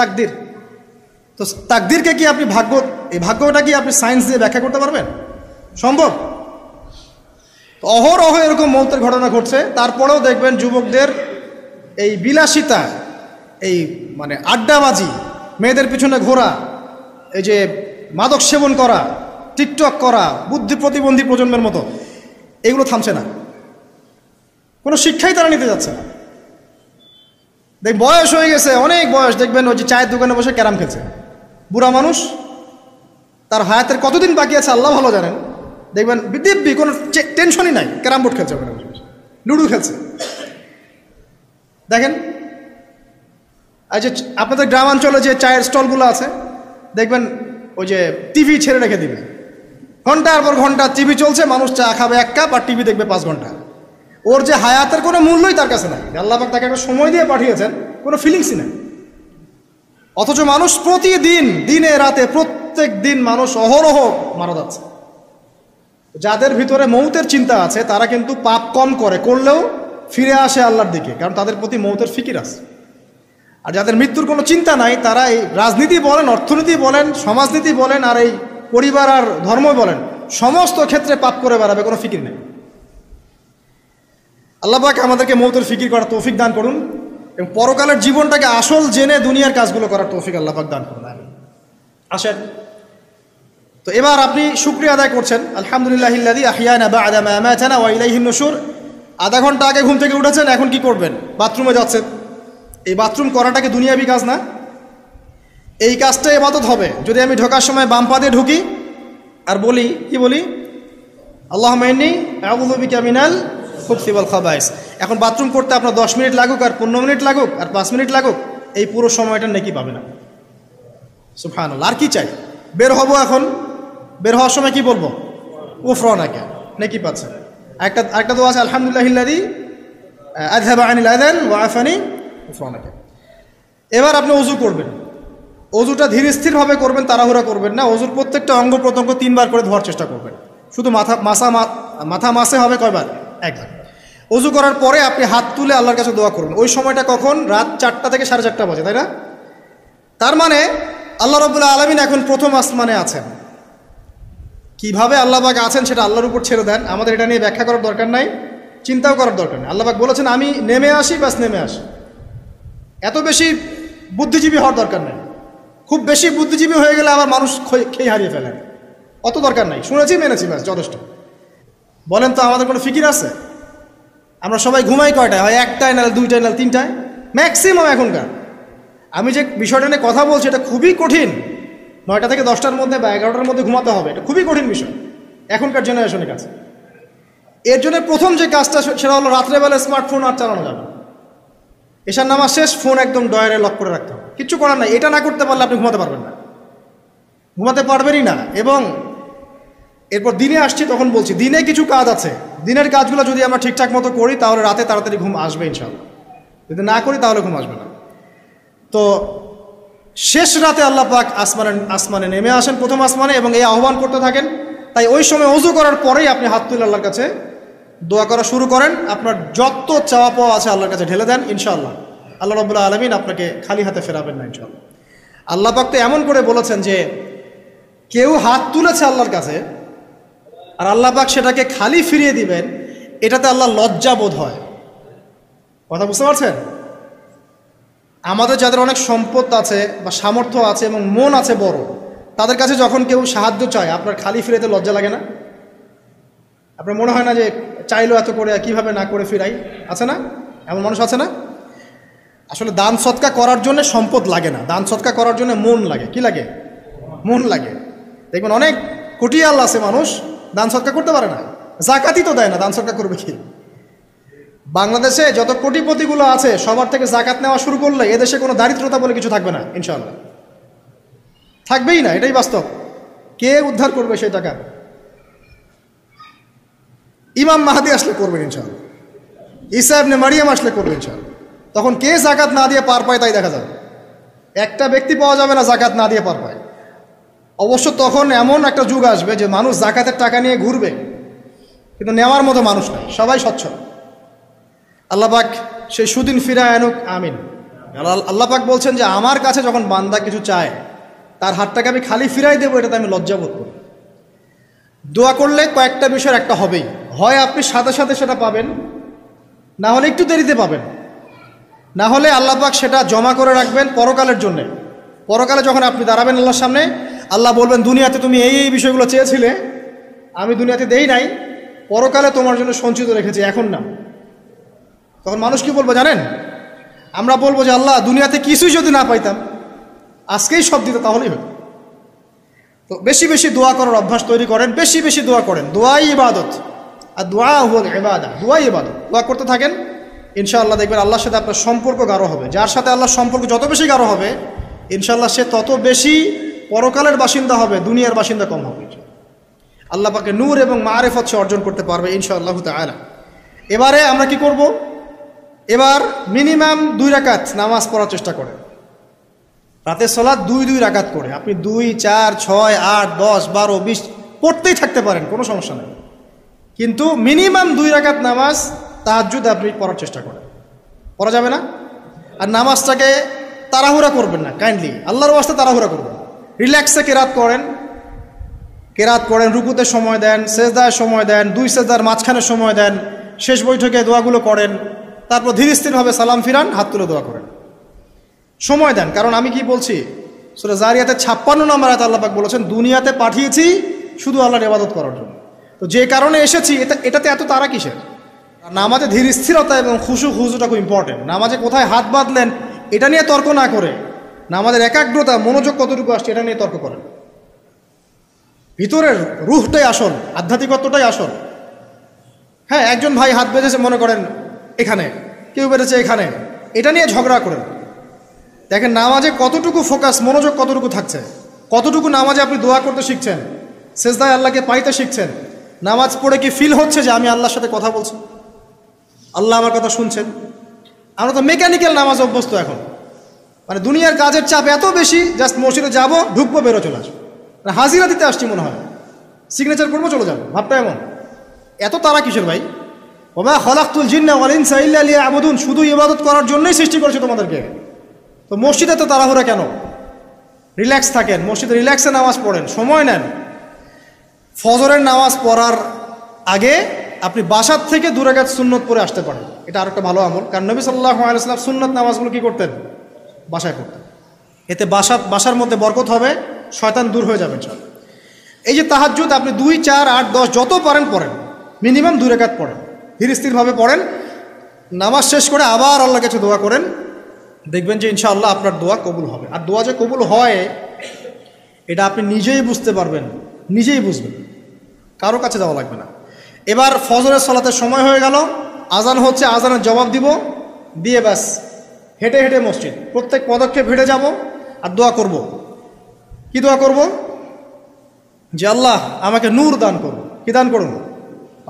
তাকদির। তো তাকদিরকে কি আপনি এই ভাগ্যটা কি আপনি সায়েন্স দিয়ে ব্যাখ্যা করতে পারবেন? সম্ভব? তো অহরহ এরকম মৌতের ঘটনা ঘটছে। তারপরেও দেখবেন যুবকদের এই বিলাসিতা, এই মানে আড্ডাবাজি, মেয়েদের পিছনে ঘোরা, এই যে মাদক সেবন করা, টিকটক করা, বুদ্ধি প্রতিবন্ধী প্রজন্মের মতো, এগুলো থামছে না। কোনো শিক্ষাই তারা নিতে যাচ্ছে না। বয়স হয়ে গেছে, অনেক বয়স, দেখবেন ওই যে চায়ের দোকানে বসে ক্যারাম খেলছে। বুড়া মানুষ, তার হায়াতের কতদিন বাকি আছে আল্লাহ ভালো জানেন। দেখবেন দিব্যি কোনো টেনশনই নাই, ক্যারাম বোর্ড খেলছে, ওখানে লুডো খেলছে। দেখেন এই যে আপনাদের গ্রামাঞ্চলে যে চায়ের স্টলগুলো আছে, দেখবেন ওই যে টিভি ছেড়ে রেখে দিবে, ঘন্টার পর ঘন্টা টিভি চলছে, মানুষ চা খাবে 1 কাপ আর টিভি দেখবে 5 ঘন্টা। ওর যে হায়াতের কোনো মূল্যই তার কাছে নাই। আল্লাহ পাক তাকে একটা সময় দিয়ে পাঠিয়েছেন, কোনো ফিলিংসই নেই। অথচ মানুষ প্রতিদিন, দিনে রাতে, প্রত্যেক দিন মানুষ অহরহ মারা যাচ্ছে। যাদের ভিতরে মৌতের চিন্তা আছে তারা কিন্তু পাপ কম করলেও ফিরে আসে আল্লাহর দিকে, কারণ তাদের প্রতি মৌতের ফিকির আছে। আর যাদের মৃত্যুর কোনো চিন্তা নাই, তারা এই রাজনীতি বলেন, অর্থনীতি বলেন, সমাজনীতি বলেন, আর এই পরিবার আর ধর্ম বলেন, সমস্ত ক্ষেত্রে পাপ করে বেড়াবে, কোনো ফিকির নেই। আল্লাহ পাক আমাদেরকে মৌতের ফিকির করার তৌফিক দান করুন এবং পরকালের জীবনটাকে আসল জেনে দুনিয়ার কাজগুলো করার তৌফিক আল্লাহ পাক দান করুন। আসেন, তো এবার আপনি শুকরিয়া আদায় করছেন, আলহামদুলিল্লাহিল্লাযী আহইয়ানা বা'দা মা আমাতানা ওয়া ইলাইহিন নুশুর। আধা ঘন্টা আগে ঘুম থেকে উঠেছেন, এখন কি করবেন? বাথরুমে যাচ্ছেন। এই বাথরুম করাটাকে দুনিয়াবি কাজ না? এই কাজটা ইবাদত হবে যদি আমি ঢোকার সময় বাম পা দিয়ে ঢুকি আর বলি, কি বলি? আল্লাহুম্মা ইন্নী আউযু বিকা মিনাল খুবসি ওয়াল খাবাইস। এখন বাথরুম করতে আপনার 10 মিনিট লাগুক আর 15 মিনিট লাগুক আর 5 মিনিট লাগুক, এই পুরো সময়টা নেকি পাবে না। সুবহানাল্লাহ। আর কি চাই? বের হব, এখন বের হওয়ার সময় কি বলবো? গুফরানাকা, নেকি পাচ্ছে। একটা দোয়া আছে, আলহামদুলিল্লাহিল্লাযী আযহাবা আনিল আযান ওয়া আফানি গুফরানাকা। এবার আপনি ওযু করবেন। ওযুটা ধীর স্থিরভাবে করবেন, তাড়াহুড়া করবেন না। ওযুর প্রত্যেকটা অঙ্গ প্রত্যঙ্গ 3 বার করে ধোয়ার চেষ্টা করবেন। শুধু মাথা মাসে হবে কয়বার? 1 বার। ওযু করার পরে আপনি হাত তুলে আল্লাহর কাছে দোয়া করবেন। ওই সময়টা কখন? রাত 4টা থেকে 4:30 বাজে, তাই না? তার মানে আল্লাহ রাব্বুল আলামিন এখন প্রথম আসমানে আছেন। কিভাবে আল্লাহ পাক আছেন সেটা আল্লাহর উপর ছেড়ে দেন। আমাদের এটা নিয়ে ব্যাখ্যা করার দরকার নাই, চিন্তাও করার দরকার নেই। আল্লাহ পাক বলেছেন আমি নেমে আসি, বাস নেমে আসি। এত বেশি বুদ্ধিজীবী হওয়ার দরকার নেই। খুব বেশি বুদ্ধিজীবী হয়ে গেলে আবার মানুষ খেয়ে হারিয়ে ফেলেন। অত দরকার নাই, শুনেছি মেনেছি, ব্যাস যথেষ্ট। বলেন তো আমাদের কোনো ফিকির আছে? আমরা সবাই ঘুমাই কয়টায়? হয় 1টায়, নাহলে 2টায়, নাহলে 3টায়, ম্যাক্সিমাম এখনকার। আমি যে বিষয়টা নিয়ে কথা বলছি এটা খুবই কঠিন। 9টা থেকে 10টার মধ্যে বা 11টার মধ্যে ঘুমাতে হবে, এটা খুবই কঠিন বিষয় এখনকার জেনারেশনের কাছে। এর জন্য প্রথম যে কাজটা সেটা হলো রাত্রেবেলা স্মার্টফোন আর চালানো যাবে। এশার নামাজ শেষ, ফোন একদম ডয়ারে লক করে রাখতে হবে। কিচ্ছু করার নাই। এটা না করতে পারলে আপনি ঘুমাতে পারবেন না, ঘুমাতে পারবেনই না। এবং এরপর দিনে আসছি, তখন বলছি দিনে কিছু কাজ আছে। দিনের কাজগুলো যদি আমরা ঠিকঠাক মতো করি তাহলে রাতে তাড়াতাড়ি ঘুম আসবে ইনশাআল্লাহ। যদি না করি তাহলে ঘুম আসবে না। তো শেষ রাতে আল্লাহ পাক আসমানে নেমে আসেন, প্রথম আসমানে, এবং এই আহ্বান করতে থাকেন। তাই ওই সময় ওযু করার পরেই আপনি হাত তুলে আল্লাহর কাছে দোয়া করা শুরু করেন। আপনার যত চাওয়া পাওয়া আছে আল্লাহর কাছে ঢেলে দেন, ইনশাআল্লাহ আল্লাহ রাব্বুল আলামিন আপনাকে খালি হাতে ফেরাবেন না ইনশাআল্লাহ। আল্লাহ পাক তো এমন করে বলেছেন যে কেউ হাত তুলেছে আল্লাহর কাছে আর আল্লাহ পাক সেটাকে খালি ফিরিয়ে দিবেন, এটাতে আল্লাহ লজ্জা বোধ হয়। কথা বুঝতে পারছেন? আমাদের যাদের অনেক সম্পদ আছে বা সামর্থ্য আছে এবং মন আছে বড়, তাদের কাছে যখন কেউ সাহায্য চায় আপনার খালি ফিরাইতে লজ্জা লাগে না? আপনার মনে হয় না যে চাইলো এত করে কিভাবে না করে ফিরাই? আছে না এমন মানুষ? আছে না? আসলে দান সৎকা করার জন্য সম্পদ লাগে না, দান সৎকা করার জন্য মন লাগে। কি লাগে? মন লাগে। দেখবেন অনেক কোটিয়াল আছে মানুষ, দান সৎকা করতে পারে না, জাকাতই তো দেয় না, দান সৎকা করবে কি? বাংলাদেশে যত কোটিপতিগুলো আছে সবার থেকে জাকাত নেওয়া শুরু করলে এদেশে কোনো দারিদ্রতা বলে কিছু থাকবে না ইনশাআল্লাহ, থাকবেই না। এটাই বাস্তব। কে উদ্ধার করবে সেই টাকা? ইমাম মাহাদি আসলে করবেন ইনশাআল্লাহ, ঈসা ইবনে মারিয়াম আসলে করবেন ইনশাআল্লাহ। তখন কে জাকাত না দিয়ে পার পায় তাই দেখা যাবে। একটা ব্যক্তি পাওয়া যাবে না জাকাত না দিয়ে পার পায়। অবশ্য তখন এমন একটা যুগ আসবে যে মানুষ জাকাতের টাকা নিয়ে ঘুরবে, কিন্তু নেওয়ার মতো মানুষ নাই, সবাই স্বচ্ছল। আল্লাহ পাক সেই সুদিন ফিরায় আনুক, আমিন। আল্লাহ পাক বলছেন যে আমার কাছে যখন বান্দা কিছু চায় তার হাতটাকে আমি খালি ফিরাই দেবো, এটাতে আমি লজ্জাবোধ করি। দোয়া করলে কয়েকটা বিষয়ের একটা হবেই, হয় আপনি সাথে সাথে সেটা পাবেন, না হলে একটু দেরিতে পাবেন, না হলে আল্লাহ পাক সেটা জমা করে রাখবেন পরকালের জন্যে। পরকালে যখন আপনি দাঁড়াবেন আল্লাহর সামনে, আল্লাহ বলবেন দুনিয়াতে তুমি এই বিষয়গুলো চেয়েছিলে, আমি দুনিয়াতে দেই নাই, পরকালে তোমার জন্য সঞ্চিত রেখেছি, এখন না। তখন মানুষ কি বলবো জানেন? আমরা বলবো যে আল্লাহ দুনিয়াতে কিছুই যদি না পাইতাম, আজকেই সব দিত তাহলেই হতো। তো বেশি বেশি দোয়া করার অভ্যাস তৈরি করেন, বেশি বেশি দোয়া করেন। দোয়াই ইবাদত, আর দোয়া হুয়াল ইবাদা, দোয়াই ইবাদত। দোয়া করতে থাকেন, ইনশাআল্লাহ দেখবেন আল্লাহর সাথে আপনার সম্পর্ক গাঢ় হবে। যার সাথে আল্লাহর সম্পর্ক যত বেশি গাঢ় হবে, ইনশাআল্লাহ সে তত বেশি পরকালের বাসিন্দা হবে, দুনিয়ার বাসিন্দা কম হবে। আল্লাহ পাকে নূর এবং মারিফত সে অর্জন করতে পারবে ইনশাআল্লাহ তাআলা। এবারে আমরা কি করব? এবার মিনিমাম 2 রাকাত নামাজ পড়ার চেষ্টা করেন। রাতের সালাত 2 রাকাত করে আপনি 2, 4, 6, 8, 10, 12, 20 পড়তেই থাকতে পারেন, কোনো সমস্যা নেই। কিন্তু মিনিমাম 2 রাকাত নামাজ তাহাজ্জুদ আপনি পড়ার চেষ্টা করেন। পড়া যাবে না? আর নামাজটাকে তাড়াহুড়া করবেন না, কাইন্ডলি আল্লাহর ওয়াস্তে তাড়াহুড়া করবেন। রিল্যাক্সে কেরাত করেন, রুকুতে সময় দেন, সেজদায় সময় দেন, 2 সেজদার মাঝখানে সময় দেন, শেষ বৈঠকে দোয়াগুলো করেন, তারপর ধীর স্থিরভাবে সালাম ফিরান, হাত তুলে দোয়া করেন, সময় দেন। কারণ আমি কি বলছি, সূরা জারিয়াতে 56 নম্বর আয়াতে আল্লাহ পাক বলেছেন দুনিয়াতে পাঠিয়েছি শুধু আল্লাহর ইবাদত করার জন্য। তো যে কারণে এসেছি এটাতে এত তাড়া কিসের? নামাজে ধীর স্থিরতা এবং খুশুটা খুব ইম্পর্টেন্ট। নামাজে কোথায় হাত বাঁধলেন এটা নিয়ে তর্ক না করে, নামাজের একাগ্রতা, মনোযোগ কতটুকু আসছে এটা নিয়ে তর্ক করেন। ভিতরের রুহটাই আসল, আধ্যাত্মিকত্বটাই আসল। হ্যাঁ, একজন ভাই হাত বেঁধেছে মনে করেন এখানে, কেউ বেঁধেছে এখানে, এটা নিয়ে ঝগড়া করেন। দেখেন নামাজে কতটুকু ফোকাস, মনোযোগ কতটুকু থাকছে, কতটুকু নামাজে আপনি দোয়া করতে শিখছেন, সেজদায় আল্লাহকে পাইতে শিখছেন। নামাজ পড়ে কি ফিল হচ্ছে যে আমি আল্লাহর সাথে কথা বলছি, আল্লাহ আমার কথা শুনছেন? আমরা তো মেকানিক্যাল নামাজ অভ্যস্ত এখন, মানে দুনিয়ার কাজের চাপ এত বেশি, জাস্ট মসজিদে যাবো, ঢুকবো, বেরো, চলে আসবো, হাজিরা দিতে আসছি মনে হয়, সিগনেচার করবো, চলে যাবো, ভাবটা এমন। এত তারা কিসের ভাই? ওমা খলাকতুল জিন্না ওয়াল ইনসা ইল্লা লিয়াবুদুন, শুধু ইবাদত করার জন্যই সৃষ্টি করেছে তোমাদেরকে। তো মসজিদে তো তাড়াহুড়া কেন? রিল্যাক্স থাকেন, মসজিদে রিল্যাক্সে নামাজ পড়েন, সময় নেন। ফজরের নামাজ পড়ার আগে আপনি বাসার থেকে 2 রাকাত সুন্নত পড়ে আসতে পারেন, এটা আরেকটা ভালো আমল। কারণ নবী সাল্লাল্লাহু আলাইহি ওয়াসাল্লাম সুন্নত নামাজগুলো কি করতেন? বাসায় পড়তেন। এতে বাসার মধ্যে বরকত হবে, শয়তান দূর হয়ে যাবে। এই যে তাহাজ্জুদ আপনি 2, 4, 8, 10 যত পারেন পড়েন, মিনিমাম 2 রাকাত পড়েন, ধীর স্থিরভাবে পড়েন। নামাজ শেষ করে আবার আল্লাহর কাছে দোয়া করেন, দেখবেন যে ইনশাআল্লাহ আপনার দোয়া কবুল হবে। আর দোয়া যে কবুল হয় এটা আপনি নিজেই বুঝতে পারবেন, নিজেই বুঝবেন, কারো কাছে যাওয়া লাগবে না। এবার ফজরের সালাতের সময় হয়ে গেল, আজান হচ্ছে, আজানের জবাব দিয়ে ব্যাস হেঁটে হেঁটে মসজিদ, প্রত্যেক পদক্ষেপ হেঁটে যাব আর দোয়া করব। কি দোয়া করব? যে আল্লাহ আমাকে নূর দান করুন। কি দান করুন?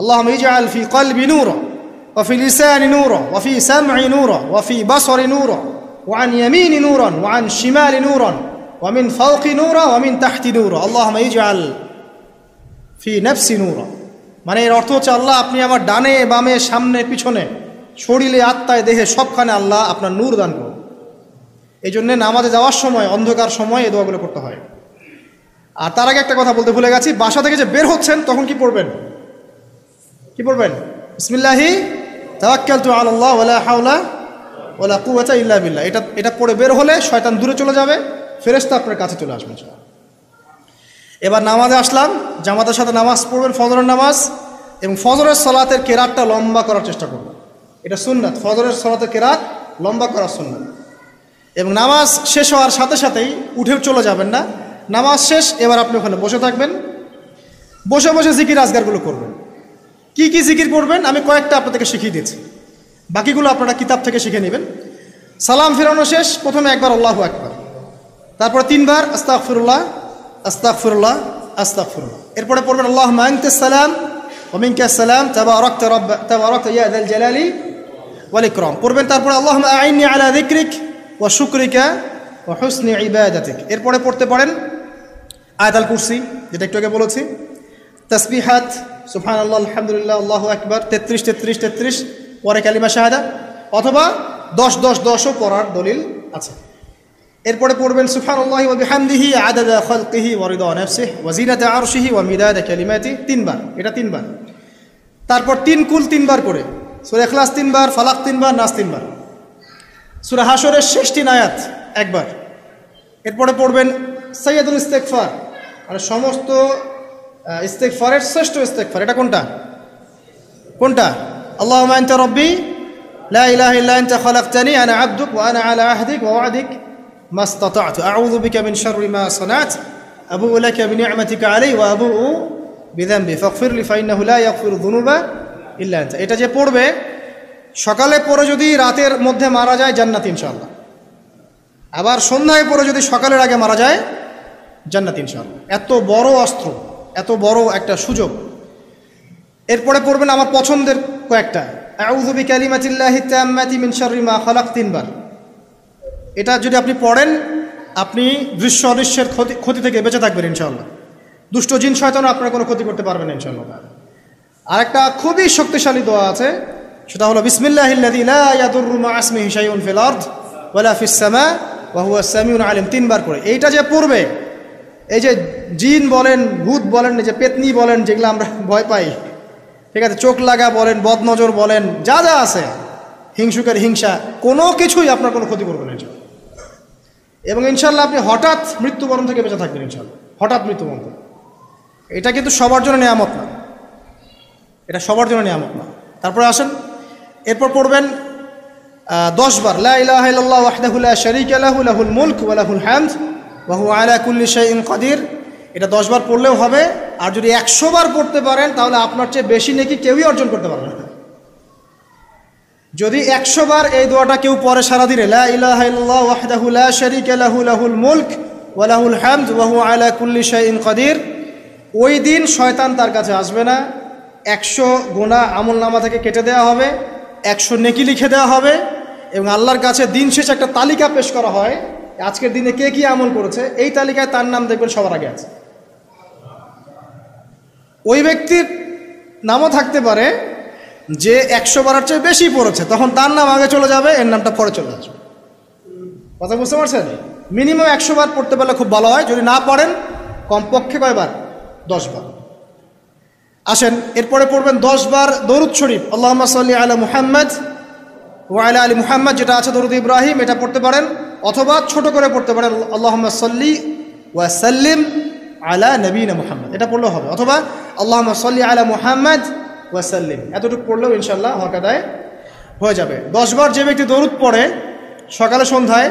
আল্লাহুম্মা ইজআল ফি কলবি নূরা ওয়া ফি লিসানি নূরা ওয়া ফি সামঈ নূরা ওয়া ফি বাসরি নূরা ওয়া আন ইয়ামিনি নূরান ওয়া আন শিমালি নূরান ওয়া মিন ফাওকি নূরা ওয়া মিন তাহতি নূরা আল্লাহুম্মা ইজআল ফি নাফসি নূরা। মানে এর অর্থ হচ্ছে আল্লাহ আপনি আমার ডানে বামে সামনে পিছনে শরীরে আত্মায় দেহে সবখানে আল্লাহ আপনার নূর দান করুন। এই জন্যে নামাজে যাওয়ার সময়, অন্ধকার সময় এই দোয়াগুলো করতে হয়। আর তার আগে একটা কথা বলতে ভুলে গেছি, বাসা থেকে যে বের হচ্ছেন তখন কি পড়বেন? কি পড়বেন? বিসমিল্লাহি তাওয়াক্কালতু আলাল্লাহ ওয়ালা হাওলা ওয়ালা কুওয়াতা ইল্লা বিল্লাহ। এটা পড়ে বের হলে শয়তান দূরে চলে যাবে, ফেরেশতা আপনার কাছে চলে আসবে। এবার নামাজে আসলাম, জামাতের সাথে নামাজ পড়বেন, ফজরের নামাজ, এবং ফজরের সালাতের কেরাতটা লম্বা করার চেষ্টা করবেন। এটা সুন্নাত, ফজরের সালাতের কেরাত লম্বা করা সুন্নাত। এবং নামাজ শেষ হওয়ার সাথে সাথেই উঠে চলে যাবেন না, নামাজ শেষ এবার আপনি ওখানে বসে থাকবেন, বসে বসে জিকির আজগারগুলো করবেন। কি কি জিকির করবেন আমি কয়েকটা আপনাদেরকে শিখিয়ে দিয়েছি, বাকিগুলো আপনারা কিতাব থেকে শিখে নেবেন। সালাম ফিরানো শেষ, প্রথমে একবার আল্লাহু আকবার, তারপরে 3 বার আস্তাগফিরুল্লাহ আস্তাগফিরুল্লাহ আস্তাগফিরুল্লাহ। এরপরে পড়বেন আল্লাহুম্মা আনতাস সালাম ওয়া মিনকাস সালাম তাবারাকতা ইয়া যাল জালালি ওয়াল ইকরাম পড়বেন। তারপরে আল্লাহুম্মা আইন্নি আলা যিকরিক ওয়া শুকরিকা ওয়া হুসনি ইবাদাতিক। এরপরে পড়তে পারেন আয়াতুল কুরসি, যেটা একটু আগে বলেছি, তাসবিহাত সুবহানাল্লাহ আলহামদুলিল্লাহ আল্লাহু আকবার 33 পরে কালিমা শাহাদা, অথবা 10-10-10ও পড়ার দলিল আচ্ছা, এরপরে পড়বেন সুবহানাল্লাহি ওয়া বিহামদিহি আদাদা খালকিহি ওয়া রিদা নাফসিহি ওয়া জিনাতা আরশিহি ওয়া মিদাদা কালিমাতিহি 3 বার, এটা 3 বার। তারপর 3 কুল 3 বার করে, সূরা ইখলাস 3 বার, ফালাক 3 বার, নাস 3 বার, সূরা হাশরের শেষ 3 আয়াত একবার। এরপরে পড়বেন সাইয়্যিদুল ইস্তিগফার, মানে সমস্ত ইস্তিগফারের শ্রেষ্ঠ ইস্তিগফার। এটা কোনটা? কোনটা? আল্লাহুম্মা আনতা রাব্বি লা ইলাহা ইল্লা আনতা খালাকতানি আনা আবদুক ওয়া আনা আলা আহদিক ওয়া ওয়া'দিক মাসতাতা'তু আউযু বিকা মিন শাররি মা সানা'তু আবু'ু লাকা বিনি'মাতিকা আলাইয়া ওয়া আবু'ু বিযামবি ফাগফির লি ফাইন্নাহু লা ইয়াগফিরু যুনুবা ইল্লা আনতা। এটা যে পড়বে সকালে পড়ে যদি রাতের মধ্যে মারা যায় জান্নাত ইনশাআল্লাহ, আবার সন্ধ্যায় পড়ে যদি সকালের আগে মারা যায় জান্নাত ইনশাআল্লাহ। এত বড় অস্ত্র, এত বড় একটা সুযোগ। এরপরে পড়বেন আমার পছন্দের কয়েকটা, আউযু বিকালিমাতিল্লাহি তাম্মাতি মিন শাররি মা খালাক 3 বার। এটা যদি আপনি পড়েন আপনি দৃশ্য অদৃশ্যের ক্ষতি থেকে বেঁচে থাকবেন ইনশাআল্লাহ। দুষ্ট জিন শয়তান আপনার কোনো ক্ষতি করতে পারবে না ইনশাআল্লাহ। আরেকটা খুবই শক্তিশালী দোয়া আছে, সেটা হলো বিসমিল্লাহিল্লাযী লা ইয়াদুররু মা ইসমিহি শাইউন ফিল আরদ ওয়ালা ফিস সামা ওয়া হুয়াস সামিউল আলিম 3 বার করে। এইটা যে পড়বে, এই যে জিন বলেন, ভূত বলেন, যে পেতনি বলেন, যেগুলো আমরা ভয় পাই, ঠিক আছে, চোখ লাগা বলেন, বদনজর বলেন, যা যা আছে, হিংসুকের হিংসা, কোনো কিছুই আপনার কোনো ক্ষতি করবে না ইনশাআল্লাহ। এবং ইনশাআল্লাহ আপনি হঠাৎ মৃত্যুবরণ থেকে বেঁচে থাকবেন ইনশাআল্লাহ, হঠাৎ মৃত্যুবরণ থেকে। এটা কিন্তু সবার জন্য নিয়ামত না, এটা সবার জন্য নিয়ামত না। তারপরে আসেন, এরপর পড়বেন 10 বার লা ইলাহা ইল্লাল্লাহু ওয়াহদাহু লা শারীকা লাহু লাহুল মুলক ওয়া লাহুল হামদ ওয়া হুয়া আলা কুল্লি শাইইন কাদির। এটা 10 বার পড়লেও হবে, আর যদি 100 বার পড়তে পারেন তাহলে আপনার চেয়ে বেশি নেকি কেউই অর্জন করতে পারবে না। যদি 100 বার এই দোয়াটা কেউ পড়ে সারাদিনে, লা ইলাহা ইল্লাল্লাহু ওয়াহদাহু লা শারীকা লাহু লাহুল মুলক ওয়া লাহুল হামদ ওয়া হুয়া আলা কুল্লি শাইইন কাদির, ওই দিন শয়তান তার কাছে আসবে না। 100 গুনাহ আমলনামা থেকে কেটে দেওয়া হবে, 100 নেকি লিখে দেওয়া হবে, এবং আল্লাহর কাছে দিন শেষে একটা তালিকা পেশ করা হয়, আজকের দিনে কে কি আমল করেছে, এই তালিকায় তার নাম দেখবেন সবার আগে আছে। ওই ব্যক্তির নামও থাকতে পারে যে 100 বারের চেয়ে বেশি পড়েছে, তখন তার নাম আগে চলে যাবে, এর নামটা পরে চলে আসবে। কথা বুঝতে পারছেন? মিনিমাম 100 বার পড়তে পারলে খুব ভালো হয়, যদি না পড়েন কমপক্ষে কয়বার? 10 বার। আসেন, এরপরে পড়বেন 10 বার দরুদ শরীফ, আল্লাহুম্মা সাল্লি আলা মুহাম্মদ ওয়া আলা আলি মুহাম্মদ, যেটা আছে দরুদ ইব্রাহিম, এটা পড়তে পারেন, অথবা ছোট করে পড়তে পারেন আল্লাহুম্মা সাল্লি ওয়া সাল্লিম আলা নবীনা মুহাম্মদ, এটা পড়লেও হবে, অথবা আল্লাহুম্মা সাল্লি আলা মুহাম্মদ ওয়া সাল্লিম, এতটুকু পড়লেও ইনশাআল্লাহ হক আদায় হয়ে যাবে। 10 বার যে ব্যক্তি দরুদ পড়ে সকালে সন্ধ্যায়,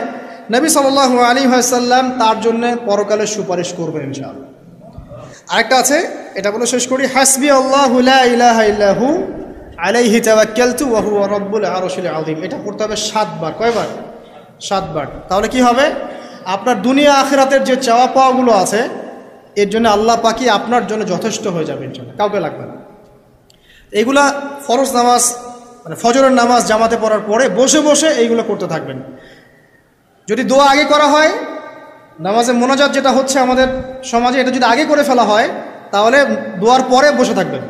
নবী সাল্লাল্লাহু আলাইহি ওয়াসাল্লাম তার জন্য পরকালে সুপারিশ করবেন ইনশাআল্লাহ। আরেকটা আছে, এটা বলে শেষ করি, হাসবি আল্লাহু লা ইলাহা ইল্লাহু আলাইহি তাওয়াক্কালতু ওয়া হুয়া রাব্বুল আরশিল আযীম, এটা পড়তে হবে 7 বার। কয়বার? 7 বার। তাহলে কি হবে? আপনার দুনিয়া আখিরাতের যে চাওয়া পাওয়াগুলো আছে এর জন্য আল্লাহ পাকই আপনার জন্য যথেষ্ট হয়ে যাবে ইনশাআল্লাহ, কাউকে লাগবে না। এইগুলা ফরজ নামাজ, মানে ফজরের নামাজ জামাতে পড়ার পরে বসে বসে এইগুলো করতে থাকবেন। যদি দোয়া আগে করা হয়, নামাজে মোনাজাত যেটা হচ্ছে আমাদের সমাজে, এটা যদি আগে করে ফেলা হয় তাহলে দোয়ার পরে বসে থাকবেন,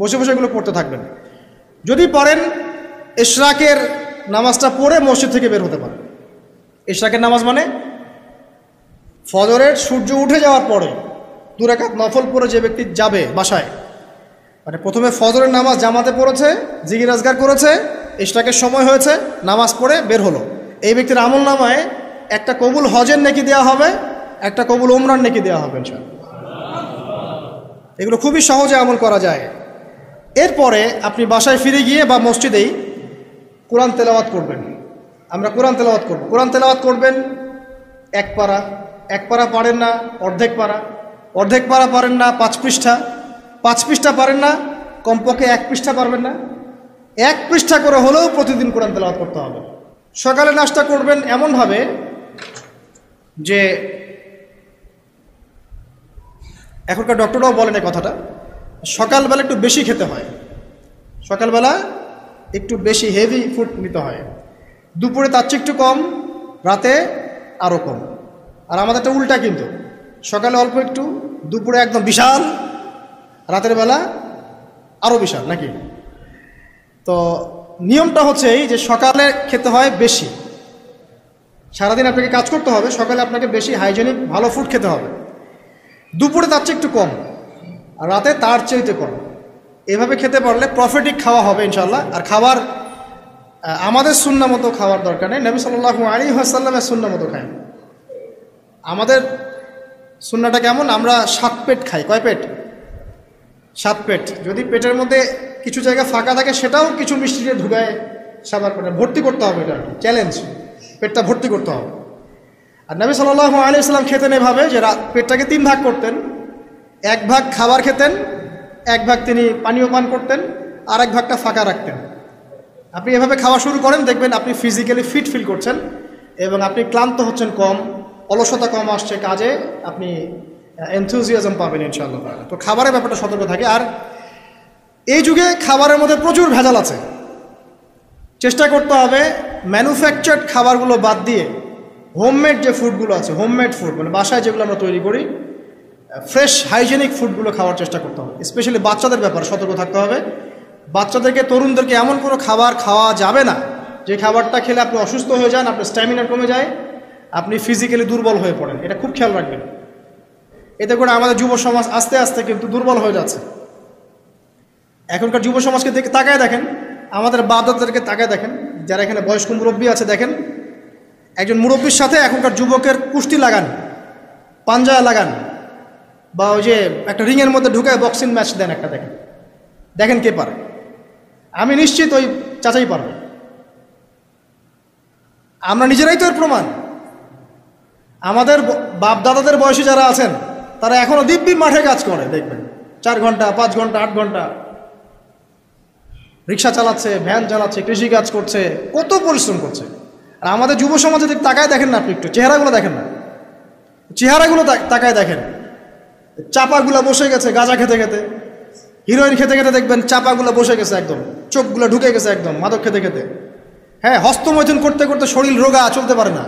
বসে বসে এগুলো করতে থাকবেন। যদি পড়েন ইশরাকের নামাজটা পড়ে মসজিদ থেকে বের হতে পারেন। ইশরাকের নামাজ মানে ফজরের সূর্য উঠে যাওয়ার পরে 2 রাকাত নফল পড়ে যে ব্যক্তি যাবে বাসায়, মানে প্রথমে ফজরের নামাজ জামাতে পড়েছে, জিকির আজগার করেছে, ইশরাকের সময় হয়েছে, নামাজ পড়ে বের হলো, এই ব্যক্তির আমল নামায় একটা কবুল হজের নেকি দেওয়া হবে, একটা কবুল উমরার নেকি দেওয়া হবে ইনশাআল্লাহ। এগুলো খুবই সহজে আমল করা যায়। এরপরে আপনি বাসায় ফিরে গিয়ে বা মসজিদেই কোরআন তেলাওয়াত করবেন। আমরা কোরআন তেলাওয়াত করব। কোরআন তেলাওয়াত করবেন 1 পারা, 1 পারা পারেন না অর্ধেক পারা, অর্ধেক পারা পারেন না 5 পৃষ্ঠা, 5 পৃষ্ঠা পারেন না কমপক্ষে 1 পৃষ্ঠা পারবেন না, 1 পৃষ্ঠা করে হলেও প্রতিদিন কোরআন তেলাওয়াত করতে হবে। সকালে নাস্তা করবেন এমনভাবে যে, এখনকার ডক্টররাও বলেন এই কথাটা, সকালবেলা একটু বেশি খেতে হয়, সকালবেলা একটু বেশি হেভি ফুড নিতে হয়, দুপুরে তার চেয়ে একটু কম, রাতে আরও কম। আর আমাদেরটা উল্টা, কিন্তু সকালে অল্প একটু, দুপুরে একদম বিশাল, রাতের বেলা আরও বিশাল, নাকি? তো নিয়মটা হচ্ছে এই যে সকালে খেতে হয় বেশি, সারাদিন আপনাকে কাজ করতে হবে, সকালে আপনাকে বেশি হাইজেনিক ভালো ফুড খেতে হবে, দুপুরে তার চেয়ে একটু কম, আর রাতে তার চেয়েতে কম। এভাবে খেতে পারলে প্রফিটিক খাওয়া হবে ইনশাল্লাহ। আর খাবার আমাদের সুন্নাহ মতো খাওয়ার দরকার নেই, নবী সাল্লাল্লাহু আলাইহি ওয়াসাল্লামের সুন্নাহ মতো খাই। আমাদের সুন্নাহটা কেমন? আমরা 7 পেট খাই। কয় পেট? 7 পেট। যদি পেটের মধ্যে কিছু জায়গা ফাঁকা থাকে সেটাও কিছু মিষ্টি দিয়ে ঢুকায় সাবার পেটে ভর্তি করতে হবে। এটা চ্যালেঞ্জ, পেটটা ভর্তি করতে হবে। আর নবী সাল্লাল্লাহু আলাইহি ওয়াসাল্লাম খেতেন এভাবে যে পেটটাকে 3 ভাগ করতেন। 1 ভাগ খাবার খেতেন, 1 ভাগ তিনি পানীয় পান করতেন, আর 1 ভাগটা ফাঁকা রাখতেন। আপনি এভাবে খাওয়া শুরু করেন, দেখবেন আপনি ফিজিক্যালি ফিট ফিল করছেন এবং আপনি ক্লান্ত হচ্ছেন কম, অলসতা কম আসছে কাজে, আপনি এনথুজিয়াজম পাবেন ইনশাআল্লাহ। তো খাবারের ব্যাপারটা সতর্ক থাকে। আর এই যুগে খাবারের মধ্যে প্রচুর ভেজাল আছে। চেষ্টা করতে হবে ম্যানুফ্যাকচার্ড খাবারগুলো বাদ দিয়ে হোমমেড যে ফুডগুলো আছে, হোমমেড ফুড মানে বাসায় যেগুলো আমরা তৈরি করি, ফ্রেশ হাইজেনিক ফুডগুলো খাওয়ার চেষ্টা করতে হবে। স্পেশালি বাচ্চাদের ব্যাপারে সতর্ক থাকতে হবে। বাচ্চাদেরকে, তরুণদেরকে এমন কোনো খাবার খাওয়া যাবে না যে খাবারটা খেলে আপনি অসুস্থ হয়ে যান, আপনার স্ট্যামিনা কমে যায়, আপনি ফিজিক্যালি দুর্বল হয়ে পড়েন। এটা খুব খেয়াল রাখবেন। এতে করে আমাদের যুব সমাজ আস্তে আস্তে কিন্তু দুর্বল হয়ে যাচ্ছে। এখনকার যুব সমাজকে তাকায় দেখেন, আমাদের বাপ-দাদাদেরকে তাকায় দেখেন, যারা এখানে বয়স্ক মুরব্বী আছে, দেখেন একজন মুরব্বীর সাথে এখনকার যুবকের কুস্তি লাগান, পাঞ্জা লাগান, বা ওই যে একটা রিংয়ের মধ্যে ঢুকায় বক্সিং ম্যাচ দেন, একটা দেখেন, দেখেন কে পারে। আমি নিশ্চিত ওই চাচাই পারবে। আমরা নিজেরাই তো এর প্রমাণ। আমাদের বাপ দাদাদের বয়সী যারা আছেন তারা এখনো দিব্যি মাঠে কাজ করে, দেখবেন 4 ঘন্টা 5 ঘন্টা 8 ঘন্টা রিক্সা চালাচ্ছে, ভ্যান চালাচ্ছে, কৃষি কাজ করছে, কত পরিশ্রম করছে। আর আমাদের যুব সমাজে তাকায় দেখেন না, আপনি একটু চেহারাগুলো দেখেন না, চেহারাগুলো তাকায় দেখেন, চাপাগুলো বসে গেছে গাঁজা খেতে খেতে, হিরোইন খেতে খেতে দেখবেন চাপাগুলো বসে গেছে একদম, চোখগুলো ঢুকে গেছে একদম মাদক খেতে খেতে। হ্যাঁ, হস্তমৈথুন করতে করতে শরীর রোগা, চলতে পারে না।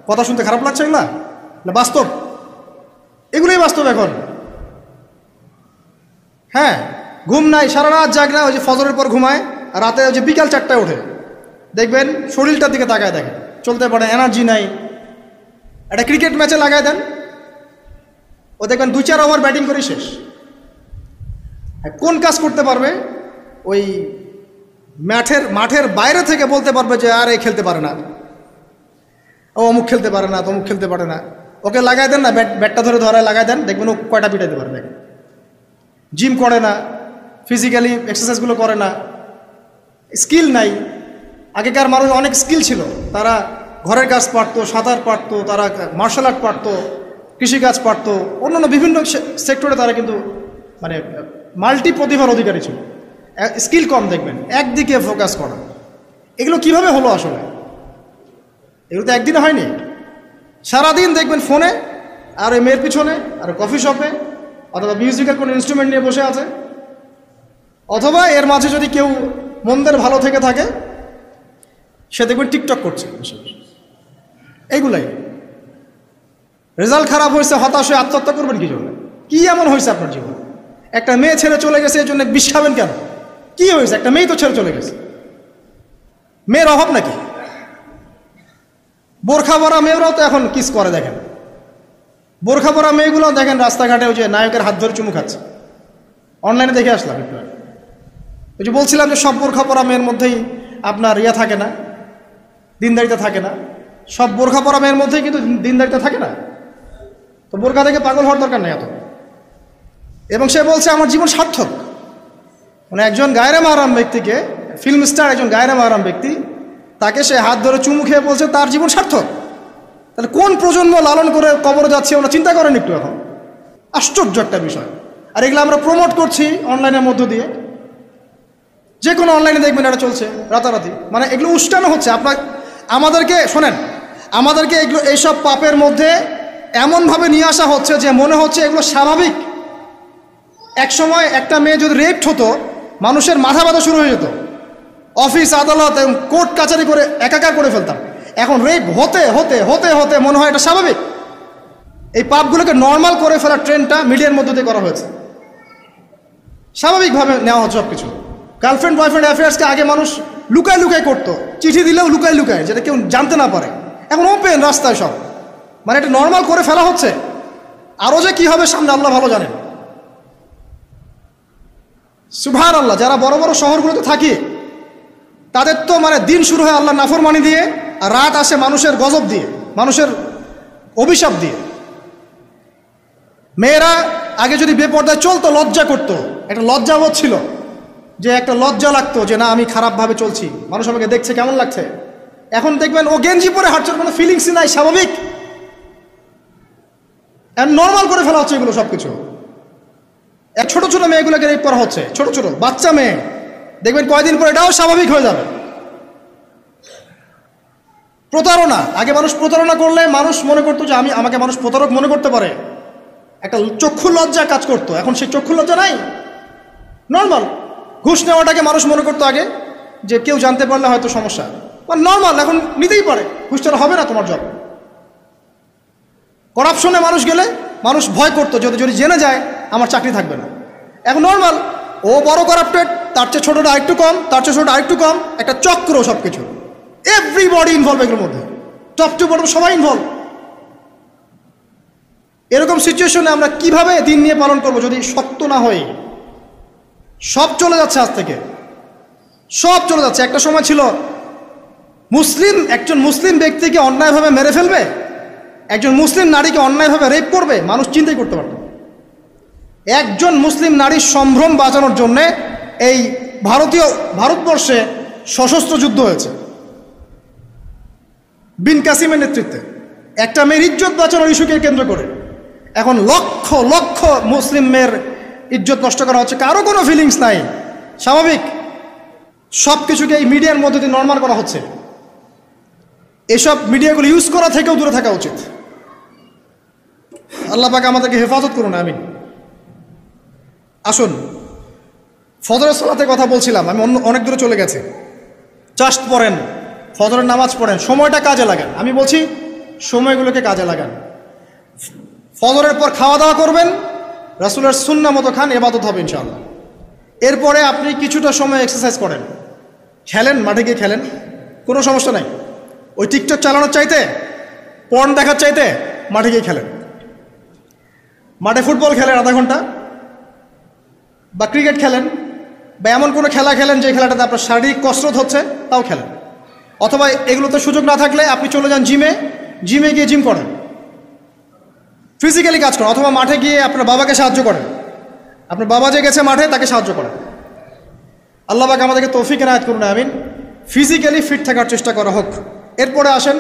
কথা শুনতে খারাপ লাগছে এগুলা? না, বাস্তব, এগুলোই বাস্তব এখন। হ্যাঁ, ঘুম নাই, সারা রাত জাগনা, ওই যে ফজরের পর ঘুমায়, আর রাতে ওই যে বিকাল 4টায় ওঠে, দেখবেন শরীরটার দিকে তাকায় দেখেন, চলতে পারে, এনার্জি নাই। একটা ক্রিকেট ম্যাচে লাগায় দেন, ও দেখবেন 2-4 ওভার ব্যাটিং করে শেষ। কোন কাজ করতে পারবে? ওই মাঠের বাইরে থেকে বলতে পারবে যে আর এই খেলতে পারে না, ও অমুক খেলতে পারে না, তমুক খেলতে পারে না। ওকে লাগাই দেন না, ব্যাটটা ধরে ধরায় লাগাই দেন, দেখবেন ও কয়টা পিটাইতে পারে। দেখেন, জিম করে না, ফিজিক্যালি এক্সারসাইজগুলো করে না, স্কিল নাই। আগেকার মানুষ অনেক স্কিল ছিল, তারা ঘরের কাজ পারতো, সাঁতার পারতো, তারা মার্শাল আর্ট পারতো, কৃষিকাজ পারতো, অন্যান্য বিভিন্ন সেক্টরে তারা কিন্তু মানে মাল্টি প্রতিভার অধিকারী ছিল। স্কিল কম, দেখবেন একদিকে ফোকাস করা। এগুলো কিভাবে হলো আসলে? এগুলো তো একদিনে হয়নি। সারাদিন দেখবেন ফোনে, আর ওই মেয়ের পিছনে, আর কফি শপে, অথবা মিউজিক্যাল কোনো ইনস্ট্রুমেন্ট নিয়ে বসে আছে, অথবা এর মাঝে যদি কেউ মন্দের ভালো থেকে থাকে, সে দেখবেন টিকটক করছে। এইগুলাই। রেজাল্ট খারাপ হয়েছে, হতাশ হয়ে আত্মহত্যা করবেন কি জন্য? কি এমন হয়েছে আপনার জীবন? একটা মেয়ে ছেড়ে চলে গেছে, এই জন্য বিষ খাবেন কেন? কি হয়েছে? একটা মেয়ে তো ছেড়ে চলে গেছে, মেয়ের অভাব নাকি? বোরখা পরা মেয়েরাও তো এখন কিস করে, দেখেন বোরখা পরা মেয়েগুলো দেখেন রাস্তাঘাটে ওই যে নায়কের হাত ধরে চুমু খাচ্ছে। অনলাইনে দেখে আসলাম একটু। ওই যে বলছিলাম যে সব বোরখা পরা মেয়ের মধ্যেই আপনার ইয়া থাকে না, দিনদারিতা থাকে না। সব বোরখা পরা মেয়ের মধ্যেই কিন্তু দিনদারিতা থাকে না। তো বোরখা থেকে পাগল হওয়ার দরকার নেই এত। এবং সে বলছে আমার জীবন সার্থক। মানে একজন গায়রে মাহরাম ব্যক্তিকে, ফিল্ম স্টার একজন গায়রে মাহরাম ব্যক্তি, তাকে সে হাত ধরে চুমু খেয়ে বলছে তার জীবন সার্থক। তাহলে কোন প্রজন্ম লালন করে কবরে যাচ্ছে ওরা চিন্তা করেন একটু এখন? আশ্চর্য একটা বিষয়। আর এগুলো আমরা প্রমোট করছি অনলাইনের মধ্য দিয়ে, যে কোনো অনলাইনে দেখবেন এটা চলছে রাতারাতি। মানে এগুলো উস্কানো হচ্ছে আমাদেরকে। শোনেন, আমাদেরকে এগুলো এইসব পাপের মধ্যে এমনভাবে নিয়ে আসা হচ্ছে যে মনে হচ্ছে এগুলো স্বাভাবিক। এক সময় একটা মেয়ে যদি রেপড হতো, মানুষের মাথা ব্যথা শুরু হয়ে যেত, অফিস আদালত এবং কোর্ট কাচারি করে একাকার করে ফেলতাম। এখন রেপ হতে হতে হতে হতে মনে হয় এটা স্বাভাবিক। এই পাপগুলোকে নর্মাল করে ফেলার ট্রেন্ডটা মিডিয়ার মধ্যে দিয়ে করা হয়েছে, স্বাভাবিকভাবে নেওয়া হচ্ছে সব কিছু। গার্লফ্রেন্ড বয়ফ্রেন্ড অ্যাফেয়ার্সকে আগে মানুষ লুকায় লুকায় করতো, চিঠি দিলেও লুকায় লুকায়, যেটা কেউ জানতে না পারে। এখন ওপেন রাস্তায় সব, মানে এটা নর্মাল করে ফেলা হচ্ছে। আরও যে কি হবে সামনে আল্লাহ ভালো জানেন। সুবহানাল্লাহ, যারা বড় বড় শহরগুলোতে থাকি তাদের তো মানে দিন শুরু হয় আল্লাহ নাফরমানি দিয়ে, আর রাত আসে মানুষের গজব দিয়ে, মানুষের অভিশাপ দিয়ে। মেয়েরা আগে যদি বেপর্দায় চলতো লজ্জা করতো, একটা লজ্জাবোধ ছিল, যে একটা লজ্জা লাগতো যে না আমি খারাপভাবে চলছি, মানুষ আমাকে দেখছে কেমন লাগছে। এখন দেখবেন ও গেঞ্জি পরে হাঁটছে, কোনো ফিলিংসই নাই, স্বাভাবিক, নর্মাল করে ফেলা হচ্ছে এগুলো সব কিছু। এক ছোট ছোট মেয়েগুলোকে রেপ করা হচ্ছে, ছোট ছোট বাচ্চা মেয়ে, দেখবেন কয়দিন পরে এটাও স্বাভাবিক হয়ে যাবে। প্রতারণা, আগে মানুষ প্রতারণা করলে মানুষ মনে করতো যে আমাকে মানুষ প্রতারক মনে করতে পারে, একটা চক্ষু লজ্জা কাজ করতো। এখন সেই চক্ষু লজ্জা নাই, নর্মাল। ঘুষ নেওয়াটাকে মানুষ মনে করতো আগে যে কেউ জানতে পারলে হয়তো সমস্যা, মানে নর্মাল, এখন নিতেই পারে, ঘুষ ছাড়া হবে না তোমার জব। করাপশনে মানুষ গেলে মানুষ ভয় করতো যদি জেনে যায় আমার চাকরি থাকবে না। এখন নর্মাল, ও বড় করাপ্টেড, তার চেয়ে ছোটটা আরেকটু কম, তার চেয়ে ছোট আরেকটু কম, একটা চক্র সব কিছু, এভরিবডি ইনভলভ এগুলোর মধ্যে, টপ টু বটম সবাই ইনভলভ। এরকম সিচুয়েশনে আমরা কিভাবে দিন নিয়ে পালন করবো যদি শক্ত না হই? সব চলে যাচ্ছে, আজ থেকে সব চলে যাচ্ছে। একটা সময় ছিল একজন মুসলিম ব্যক্তিকে অন্যায়ভাবে মেরে ফেলবে, একজন মুসলিম নারীকে অন্যায়ভাবে রেপ করবে, মানুষ চিন্তাই করতে পারত। একজন মুসলিম নারীর সম্ভ্রম বাঁচানোর জন্যে এই ভারতবর্ষে সশস্ত্র যুদ্ধ হয়েছে বিন কাসিমের নেতৃত্বে, একটা মেয়ের ইজ্জত বাঁচানোর ইস্যুকে কেন্দ্র করে। এখন লক্ষ লক্ষ মুসলিম মেয়ের ইজ্জত নষ্ট করা হচ্ছে, কারো কোনো ফিলিংস নাই, স্বাভাবিক। সব কিছুকে এই মিডিয়ার মধ্যে দিয়ে নর্মাল করা হচ্ছে। এসব মিডিয়াগুলো ইউজ করা থেকেও দূরে থাকা উচিত। আল্লাহ পাক আমাদেরকে হেফাজত করুন, আমিন। আসুন, ফজরের সালাতের কথা বলছিলাম, আমি অনেক দূরে চলে গেছি। চাষ্ট পড়েন, ফজরের নামাজ পড়েন, সময়টা কাজে লাগান। আমি বলছি সময়গুলোকে কাজে লাগান। ফজরের পর খাওয়া দাওয়া করবেন, রাসূলের সুন্নাহ মতো খান, ইবাদত হবে ইনশাআল্লাহ। এরপরে আপনি কিছুটা সময় এক্সারসাইজ করেন, খেলেন, মাঠে গিয়ে খেলেন, কোনো সমস্যা নাই। ওই টিকটক চালানোর চাইতে, পর্ন দেখার চাইতে মাঠে গিয়ে খেলেন। মাঠে ফুটবল খেলেন আধা ঘন্টা, বা ক্রিকেট খেলেন, বা এমন কোনো খেলা খেলেন যে খেলাটাতে আপনার শারীরিক কসরত হচ্ছে, তাও খেলেন। অথবা এগুলোতে সুযোগ না থাকলে আপনি চলে যান জিমে গিয়ে জিম করেন, ফিজিক্যালি কাজ করেন। অথবা মাঠে গিয়ে আপনার বাবাকে সাহায্য করেন, আপনার বাবা যে গেছে মাঠে তাকে সাহায্য করেন। আল্লাহ পাক আমাদেরকে তৌফিক এনায়েত করুন, আমিন। ফিজিক্যালি ফিট থাকার চেষ্টা করা হোক। এরপরে আসেন,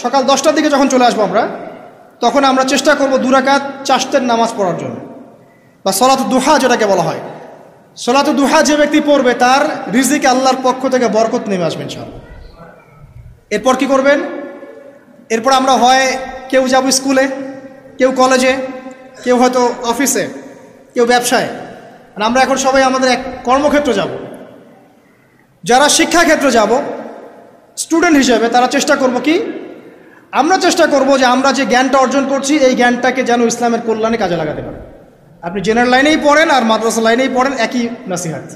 সকাল 10টার দিকে যখন চলে আসবো আমরা, তখন আমরা চেষ্টা করব 2 রাকাত চাশতের নামাজ পড়ার জন্য, বা সলাতুদ দুহা যেটাকে বলা হয়। সলাতুদ দুহা যে ব্যক্তি পড়বে তার রিজিকে আল্লাহর পক্ষ থেকে বরকত নেমে আসবে ইনশাআল্লাহ। এরপর কি করবেন? এরপর আমরা হয় কেউ যাব স্কুলে, কেউ কলেজে, কেউ হয়তো অফিসে, কেউ ব্যবসায়। আর আমরা এখন সবাই আমাদের এক কর্মক্ষেত্রে যাব। যারা শিক্ষাক্ষেত্রে যাব স্টুডেন্ট হিসেবে, তারা চেষ্টা করব কি, আমরা চেষ্টা করব যে আমরা যে জ্ঞানটা অর্জন করছি এই জ্ঞানটাকে যেন ইসলামের কল্যাণে কাজে লাগাতে পারে। আপনি জেনারেল লাইনেই পড়েন আর মাদ্রাসা লাইনেই পড়েন, একই নসিহত।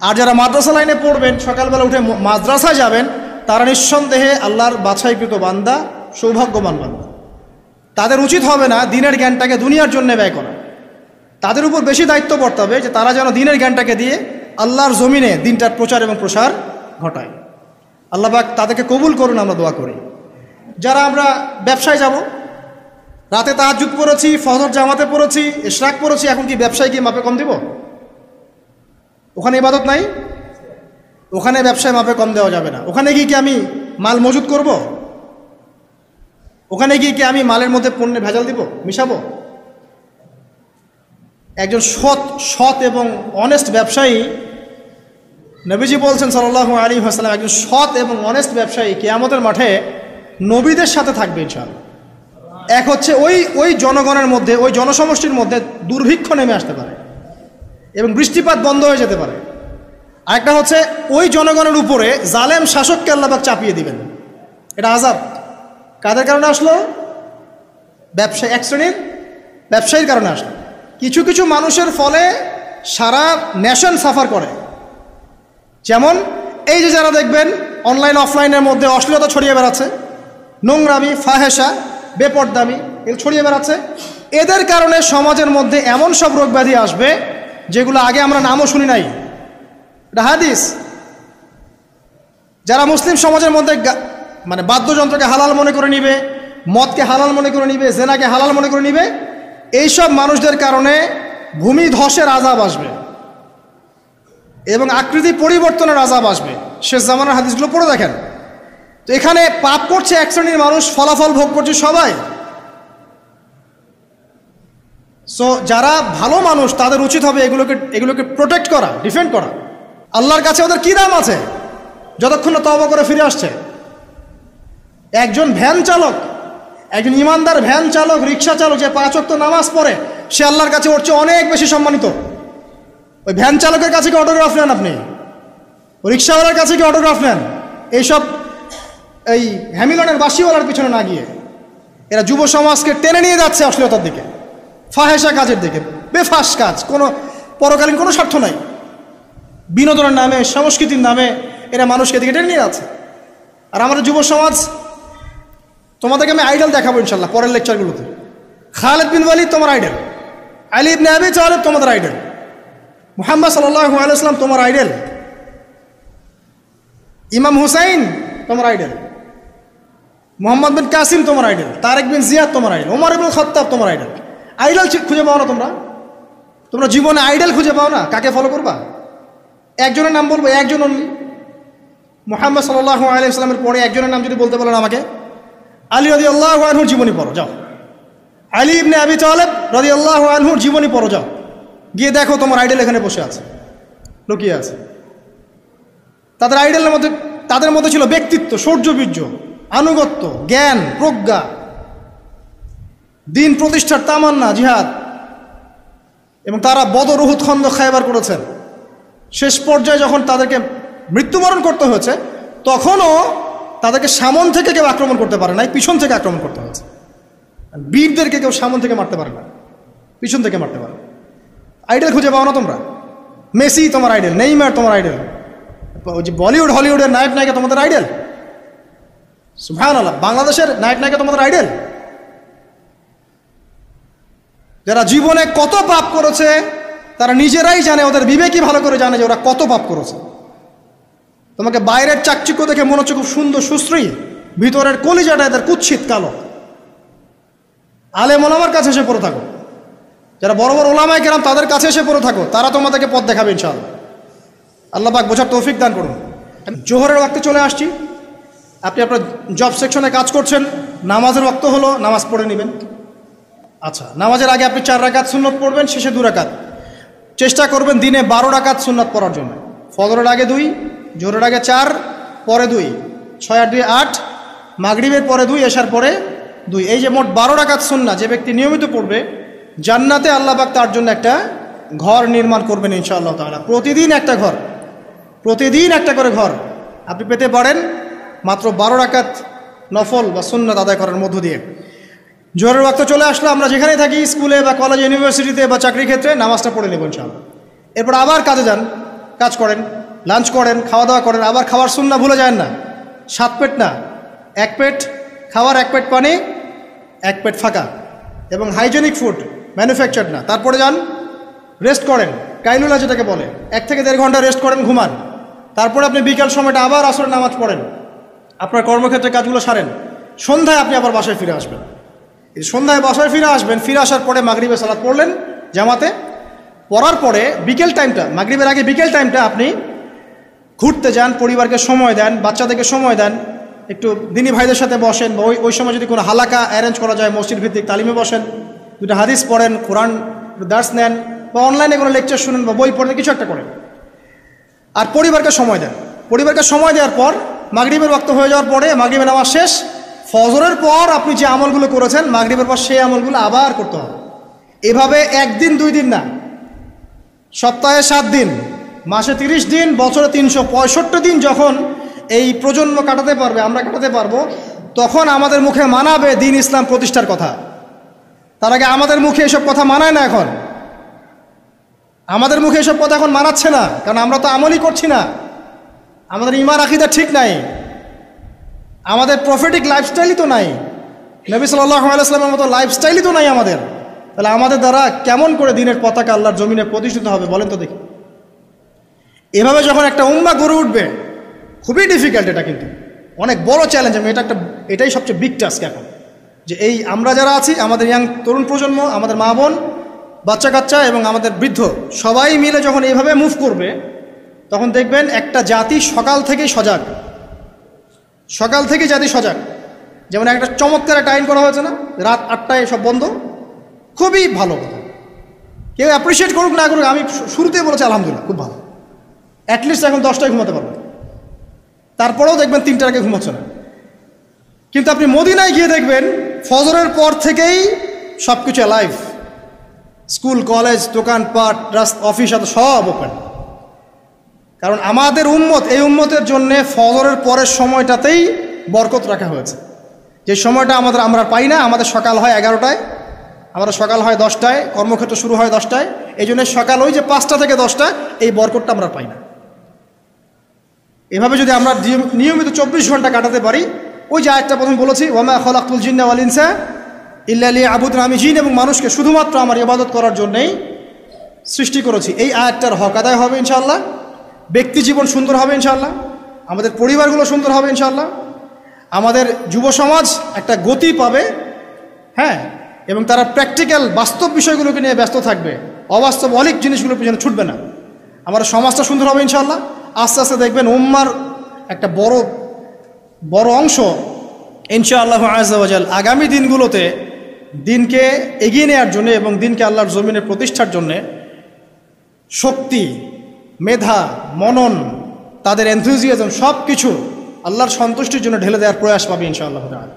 আর যারা মাদ্রাসা লাইনে পড়বেন, সকালবেলা উঠে মাদ্রাসায় যাবেন, তারা নিঃসন্দেহে আল্লাহর বাছাইকৃত বান্দা, সৌভাগ্যবান বান্দা। তাদের উচিত হবে না দিনের জ্ঞানটাকে দুনিয়ার জন্য ব্যয় করা। তাদের উপর বেশি দায়িত্ব পড়তে হবে যে তারা যেন দিনের জ্ঞানটাকে দিয়ে আল্লাহর জমিনে দিনটার প্রচার এবং প্রসার ঘটায়। আল্লাহ পাক তাদেরকে কবুল করুন, আমরা দোয়া করি। যারা আমরা ব্যবসায় যাব, রাতে তাহাজ্জুদ পড়েছি, ফজর জামাতে পড়েছি, ইশরাক পড়েছি, এখন কি ব্যবসায় গিয়ে মাপে কম দিব? ওখানে ইবাদত নাই, ওখানে ব্যবসায় মাপে কম দেওয়া যাবে না। ওখানে গিয়ে কি আমি মাল মজুত করব? ওখানে গিয়ে কি আমি মালের মধ্যে পণ্যে ভেজাল দিব, মিশাবো? একজন সৎ এবং অনেস্ট ব্যবসায়ী, নবীজি বলছেন সাল্লাল্লাহু আলাইহি ওয়াসাল্লাম, একজন সৎ এবং অনেস্ট ব্যবসায়ী কিয়ামতের মাঠে নবীদের সাথে থাকবে ইনশাআল্লাহ। এক হচ্ছে ওই জনগণের মধ্যে, ওই জনসমষ্টির মধ্যে দুর্ভিক্ষ নেমে আসতে পারে এবং বৃষ্টিপাত বন্ধ হয়ে যেতে পারে। আরেকটা হচ্ছে ওই জনগণের উপরে জালেম শাসককে আল্লাহ পাক চাপিয়ে দিবেন। এটা আযাব কাদের কারণে আসলো? ব্যবসায়ী, এক শ্রেণীর ব্যবসায়ীর কারণে আসলো। কিছু কিছু মানুষের ফলে সারা নেশন সাফার করে। যেমন এই যে যারা দেখবেন অনলাইন অফলাইনের মধ্যে অশ্লীলতা ছড়িয়ে বেড়াচ্ছে, নোংরামি, ফাহেসা, বেপরদামি এগুলো ছড়িয়ে বেড়াচ্ছে। এদের কারণে সমাজের মধ্যে এমন সব রোগ ব্যাধি আসবে যেগুলো আগে আমরা নামও শুনি নাই। এটা হাদিস। যারা মুসলিম সমাজের মধ্যে মানে বাদ্যযন্ত্রকে হালাল মনে করে নিবে, মদকে হালাল মনে করে নিবে, জেনাকে হালাল মনে করে নিবে, এইসব মানুষদের কারণে ভূমি ধসের আযাব আসবে এবং আকৃতি পরিবর্তনের আযাব আসবে। শেষ জামানার হাদিসগুলো পড়ে দেখেন। তো এখানে পাপ করছে এক শ্রেণীর মানুষ, ফলাফল ভোগ করছে সবাই। সো যারা ভালো মানুষ তাদের উচিত হবে এগুলোকে প্রোটেক্ট করা, ডিফেন্ড করা। আল্লাহর কাছে ওদের কী দাম আছে যতক্ষণ না তওবা করে ফিরে আসছে? একজন ভ্যান চালক, একজন ইমানদার ভ্যান চালক, রিক্সা চালক যে 5 ওয়াক্ত নামাজ পড়ে, সে আল্লাহর কাছে ওর চেয়ে অনেক বেশি সম্মানিত। ওই ভ্যান চালকের কাছে কি অটোগ্রাফ নেন আপনি? রিক্সাওয়ালার কাছে কি অটোগ্রাফ নেন? এইসব এই হ্যামিলনের বাসিওয়ালার পিছনে না গিয়ে এরা যুব সমাজকে টেনে নিয়ে যাচ্ছে অশ্লীলতার দিকে, ফাহেসা কাজের দিকে, বেফাস কাজ, কোনো পরকালীন কোনো স্বার্থ নাই। বিনোদনের নামে, সংস্কৃতির নামে এরা মানুষকে দিকে টেনে নিয়ে যাচ্ছে। আর আমাদের যুব সমাজ, তোমাদেরকে আমি আইডল দেখাবো ইনশাল্লাহ পরের লেকচারগুলোতে। খালিদ বিন ওয়ালিদ তোমার আইডল, আলী ইবনে আবি তালিব তোমাদের আইডল, মুহাম্মদ সাল্লাল্লাহু আলাইহি ওয়াসাল্লাম তোমার আইডল, ইমাম হুসাইন তোমার আইডল, মোহাম্মদ বিন কাসিম তোমার আইডল, তারেক বিন জিয়াদ তোমার আইডল, ওমর ইবনুল খাত্তাব তোমার আইডল। আইডল খুঁজে পাও না তোমরা জীবনে আইডল খুঁজে পাও না? কাকে ফলো করবা? একজনের নাম বলবো, একজন অনলি, মুহাম্মদ সাল্লাল্লাহু আলাইহি ওয়াসাল্লামের পরে একজনের নাম যদি বলতে বলেন আমাকে, আলী রাদিয়াল্লাহু আনহুর জীবনী পড়ো যাও, আলী ইবনে আবি তালিব রাদিয়াল্লাহু আনহুর জীবনী পড়ো যাও, গিয়ে দেখো তোমার আইডল এখানে বসে আছে, লুকিয়ে আছে। তাদের মধ্যে ছিল ব্যক্তিত্ব, শৌর্যবীর্য, আনুগত্য, জ্ঞান, প্রজ্ঞা, দিন প্রতিষ্ঠার তামান্না, জিহাদ, এবং তারা বদর, উহুদ, খন্দক, খায়বার করেছেন। শেষ পর্যায়ে যখন তাদেরকে মৃত্যুবরণ করতে হয়েছে, তখনও তাদেরকে সামন থেকে কেউ আক্রমণ করতে পারে নাই, পিছন থেকে আক্রমণ করতে হয়েছে। বীরদেরকে কেউ সামন থেকে মারতে পারে না, পিছন থেকে মারতে পারে। আইডল খুঁজে পাও না তোমরা? মেসি তোমার আইডল, নেইমার তোমার আইডল, ওই যে বলিউড হলিউডের নায়ক নায়িকা তোমাদের আইডল? সুবহানাল্লাহ, বাংলাদেশের নায়ক নায়িকা তোমাদের আইডল? যারা জীবনে কত পাপ করেছে তারা নিজেরাই জানে, ওদের বিবেকই ভালো করে জানে যে ওরা কত পাপ করেছে। তোমাকে বাইরের চাকচিক্য দেখে মনে হচ্ছে খুব সুন্দর সুশ্রী, ভিতরের কলিজাটা এদের কুৎসিত কালো। আলেম ওলামার কাছে এসে পড়ে থাকো, যারা বড় বড় ওলামায়ে কেরাম তাদের কাছে এসে পড়ে থাকো, তারা তোমাদেরকে পথ দেখাবে ইনশাআল্লাহ। আল্লাহ পাক বোঝার তৌফিক দান করুন। জোহরের ওয়াক্তে চলে আসছি, আপনি আপনার জব সেকশনে কাজ করছেন, নামাজের ওয়াক্ত হলো, নামাজ পড়ে নেবেন। আচ্ছা, নামাজের আগে আপনি 4 রাকাত সুন্নত পড়বেন, শেষে 2 রাকাত। চেষ্টা করবেন দিনে 12 রাকাত সুন্নত পড়ার জন্য। ফজরের আগে 2, জোহরের আগে 4, পরে 2, 6 আর 2 8, মাগরিবের পরে 2, এশার পরে 2। এই যে মোট 12 রাকাত সুন্নাত যে ব্যক্তি নিয়মিত পড়বে, জান্নাতে আল্লাহ পাক তার জন্য একটা ঘর নির্মাণ করবেন ইনশাআল্লাহ তাআলা। প্রতিদিন একটা ঘর, প্রতিদিন একটা করে ঘর আপনি পেতে পারেন মাত্র 12 রাকাত নফল বা সুন্নাত আদায় করার মধ্য দিয়ে। জোহরের ওয়াক্ত চলে আসলো, আমরা যেখানেই থাকি, স্কুলে বা কলেজে, ইউনিভার্সিটিতে বা চাকরি ক্ষেত্রে, নামাজটা পড়ে নেব ইনশাআল্লাহ। এরপর আবার কাজে যান, কাজ করেন, লাঞ্চ করেন, খাওয়া দাওয়া করেন, আবার খাওয়ার সুন্নাহ ভুলে যান না। 7 পেট না, 1 পেট খাওয়ার, 1 পেট পানি, 1 পেট ফাঁকা, এবং হাইজেনিক ফুড, ম্যানুফ্যাকচার্ড না। তারপরে যান, রেস্ট করেন, কাইলুলা যেটাকে বলে, 1 থেকে 1.5 ঘন্টা রেস্ট করেন, ঘুমান। তারপরে আপনি বিকাল সময়টা আবার আসরের নামাজ পড়েন, আপনার কর্মক্ষেত্রে কাজগুলো সারেন। সন্ধ্যায় আপনি আবার বাসায় ফিরে আসবেন। এই সন্ধ্যায় বাসায় ফিরে আসবেন, ফিরে আসার পরে মাগরিবের সালাত পড়লেন জামাতে। পড়ার পরে বিকেল টাইমটা, মাগরিবের আগে বিকেল টাইমটা আপনি ঘুরতে যান, পরিবারকে সময় দেন, বাচ্চাদেরকে সময় দেন, একটু দিনী ভাইদের সাথে বসেন, বা ওই সময় যদি কোনো হালাকা অ্যারেঞ্জ করা যায়, মসজিদ ভিত্তিক তালিমে বসেন, 2টা হাদিস পড়েন, কোরআন দার্স নেন, বা অনলাইনে কোনো লেকচার শুনেন, বা বই পড়েন, কিছু একটা করেন। আর পরিবারকে সময় দেন। পরিবারকে সময় দেওয়ার পর মাগরিবের ওয়াক্ত হয়ে যাওয়ার পরে, মাগরিবের নামাজ শেষ, ফজরের পর আপনি যে আমলগুলো করেছেন মাগরিবের পর সেই আমলগুলো আবার করতে হবে। এভাবে 1 দিন 2 দিন না, সপ্তাহে 7 দিন, মাসে 30 দিন, বছরে 365 দিন যখন এই প্রজন্ম কাটাতে পারবে, আমরা কাটাতে পারবো, তখন আমাদের মুখে মানাবে দিন ইসলাম প্রতিষ্ঠার কথা। তার আগে আমাদের মুখে এসব কথা মানায় না। এখন আমাদের মুখে এসব কথা এখন মানাচ্ছে না, কারণ আমরা তো আমলই করছি না, আমাদের ঈমান আকীদা ঠিক নাই। আমাদের প্রফেটিক লাইফস্টাইলই তো নাই, নবী সাল্লাল্লাহু আলাইহি ওয়াসাল্লামের মতো লাইফস্টাইলই তো নাই আমাদের। তাহলে আমাদের দ্বারা কেমন করে দিনের পতাকা আল্লাহর জমিনে প্রতিষ্ঠিত হবে বলেন তো দেখি। এভাবে যখন একটা উম্মাহ গড়ে উঠবে, খুবই ডিফিকাল্ট এটা, কিন্তু অনেক বড় চ্যালেঞ্জ। আমি এটাই সবচেয়ে বিগ টাস্ক এখন, যে এই আমরা যারা আছি, আমাদের ইয়াং তরুণ প্রজন্ম, আমাদের মা বোন, বাচ্চা কাচ্চা এবং আমাদের বৃদ্ধ, সবাই মিলে যখন এইভাবে মুভ করবে, তখন দেখবেন একটা জাতি সকাল থেকেই সজাগ, সকাল থেকে জাতি সজাগ। যেমন একটা চমৎকার একটা আইন করা হয়েছে না, রাত 8টায় সব বন্ধ, খুবই ভালো কথা। কেউ অ্যাপ্রিসিয়েট করুক না করুক, আমি শুরুতেই বলেছি আলহামদুলিল্লাহ, খুব ভালো। অ্যাটলিস্ট এখন 10টায় ঘুমাতে পারবে, তারপরেও দেখবেন 3টার আগে ঘুমাচ্ছে না। কিন্তু আপনি মদিনায় গিয়ে দেখবেন ফজরের পর থেকেই সব কিছু লাইভ, স্কুল কলেজ দোকানপাট অফিস সব ওপেন। কারণ আমাদের উম্মত, এই উম্মতের জন্য ফজরের পরের সময়টাতেই বরকত রাখা হয়েছে। যে সময়টা আমরা পাই না, আমাদের সকাল হয় 11টায়, আমাদের সকাল হয় 10টায়, কর্মক্ষেত্র শুরু হয় 10টায়। এই জন্য সকাল ওই যে 5টা থেকে 10টা, এই বরকতটা আমরা পাই না। এভাবে যদি আমরা নিয়মিত 24 ঘন্টা কাটাতে পারি, ওই যে আয়াতটা প্রথমে বলেছি, ওয়ামা খালাকতুল জিন্না ওয়াল ইনসা ইল্লা লিয়াবুদুন, আমি জিন এবং মানুষকে শুধুমাত্র আমার ইবাদত করার জন্যই সৃষ্টি করেছি, এই আয়াতটার হক আদায় হবে ইনশাআল্লাহ। ব্যক্তি জীবন সুন্দর হবে ইনশাআল্লাহ, আমাদের পরিবারগুলো সুন্দর হবে ইনশাআল্লাহ, আমাদের যুব সমাজ একটা গতি পাবে, হ্যাঁ, এবং তারা প্র্যাকটিক্যাল বাস্তব বিষয়গুলোকে নিয়ে ব্যস্ত থাকবে, অবাস্তব অলিক জিনিসগুলোর পিছনে ছুটবে না। আমাদের সমাজটা সুন্দর হবে ইনশাআল্লাহ। আস্তে আস্তে দেখবেন উম্মার একটা বড় অংশ ইনশাআল্লাহ আযজা ওয়া জাল আগামী দিনগুলোতে দিনকে এগিয়ে নেওয়ার জন্য এবং দিনকে আল্লাহর জমিনে প্রতিষ্ঠার জন্যে শক্তি, মেধা, মনন, তাদের এনথুজিয়াজম সব কিছু আল্লাহর সন্তুষ্টির জন্য ঢেলে দেওয়ার প্রয়াস পাবে ইনশাআল্লাহ তাআলা।